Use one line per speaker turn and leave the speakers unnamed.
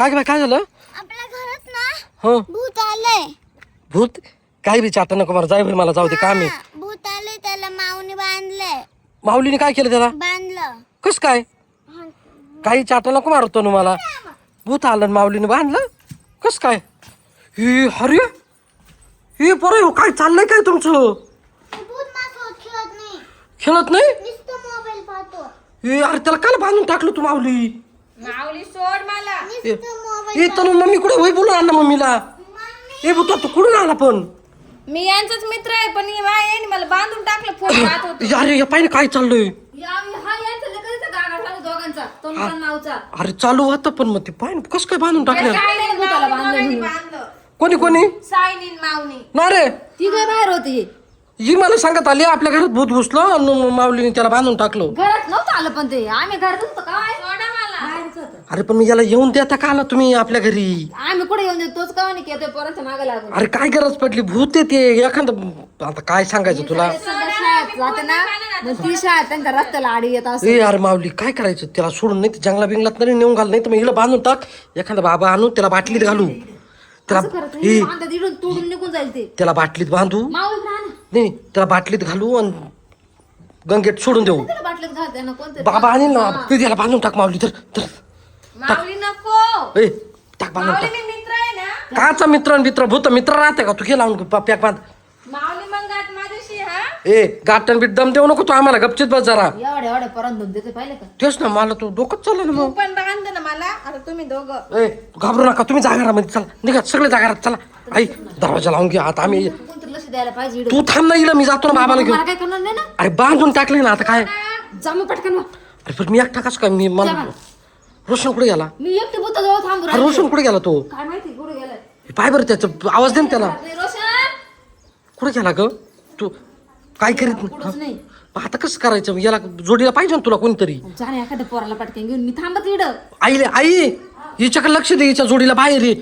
काय झालं?
आपल्या घरात ना
हो
भूत आलंय.
भूत? काही बी चाटा नको मला, जाय भाई, मला जाऊ दे, काम आहे.
भूत आलंय, त्याला माऊनी बांधलंय.
माऊलीने काय केलं त्याला?
बांधलं.
कस काय? काही चाटा नको मारतो ना मला. भूत आलं आणि माऊलीने बांधलं? कस काय? हे हरे, हे बरं, काय चाललंय काय तुमचं?
भूत माझ्यासोबत खेळत नाही,
खेळत नाही?
नुसतं मोबाईल पाहतो.
हे अरे त्याला काल बांधून टाकलं तू माऊली?
माऊली सोड मला.
नुसतं मोबाईल.
ए तनु मम्मी कुठे होई, बोलू ना मम्मीला. ए भूता तू कुठून आला पण?
मी यांचाच मित्र आहे, पण ही बाई आहे आणि मला बांधून टाकलं. फोन पाहत होतो.
अरे या पाहिजे काय चाललंय?
हा यांचा लगेच गागा चालू दोघांचा, तोंडचा नावचा.
अरे चालू होतं पण मग ते पाहिजे कसं काय बांधून टाकलं?
सायलीन भूताला बांधलं.
कोणी
सायलीन माऊनी
ना रे?
ती काय बाहेर होती.
ही मला सांगत आली आपल्या घरात भूत घुसलं आणि माऊलीने त्याला बांधून टाकलं.
घरात नव्हतं आलं, पण ते आम्ही घरात होतो काय. सोडा मला. बाहेरच होतं.
अरे पण मी याला येऊन देता का आला तुम्ही आपल्या घरी?
आम्ही कुठे येऊन देतो, तोच का नाही की पोरांच्या मागे लागून.
अरे काय गरज पडली? भूत येते एखादं, आता काय सांगायचं तुला?
सगळं शाळेत जाते ना, मग ती शाळेत त्यांच्या रस्त्याला आडी येत असते.
ए अरे माऊली काय करायचं? त्याला सोडून नाही जंगला बिंगलात नाही नेऊन घाल, नाही तर मग हिला बांधून टाक. एखादा बाबा आणू त्याला बाटलीत घालू. त्याला
तोडून निघून जाईल ते.
त्याला बाटलीत बांधू.
माऊली राहा ना.
नाही त्याला बाटलीत घालू आणि गंगेत सोडून देऊ.
त्याला बाटलीत घालते ना कोणते.
बाबा आणील ना, ते त्याला बांधून टाक माऊली. तर
माऊली नको.
ए टाक बांधून
माऊली
टाक.
मी मित्र आहे ना.
काचा मित्र भूत मित्र राहते का? तू केला पॅक बांध.
माऊली मग आज माझ्याशी हा.
ए गाठण बीट दम देऊ नको तू आम्हाला, गपचित बस जरा.
एवढे परत देते पाहिले का.
तेच ना, मला तू डोकंच चाललं ना
तू
मग.
पण बांध ना मला. आता तुम्ही दोघं.
ए घाबरू नका तुम्ही, जागारामध्ये चला, निघा सगळे जागारात चला. आई दरवाजा लावून घ्या आता आम्ही.
कोणतरी लक्ष द्यायला पाहिजे.
तू थांब ना, इला मी जातो ना बाबाला घेऊन.
मला काय करणार नाही ना.
अरे बांधून टाकले ना आता काय?
जामू पटकन वा.
अरे पण मी एकटा कसं काय? मी मला रोशन कुठे गेला?
मी एकटी भूताजवळ थांबू
अरे
राहिले.
रोशन कुठे गेला तो?
काय माहिती कुठे गेलाय.
पाय बरं त्याचं आवाज दे ना त्याला.
नाही, रोशन
कुठे गेला ग तू? काय करीत
कुठंच नाही.
आता कसं करायचं? याला जोडीला पाहिजे ना तुला कोणतरी.
जाणे एखाद्या पोराला पटकन घेऊन मी थांबत इड.
आई हिच्याकडे लक्ष दे, हिच्या जोडीला बाहेर ये.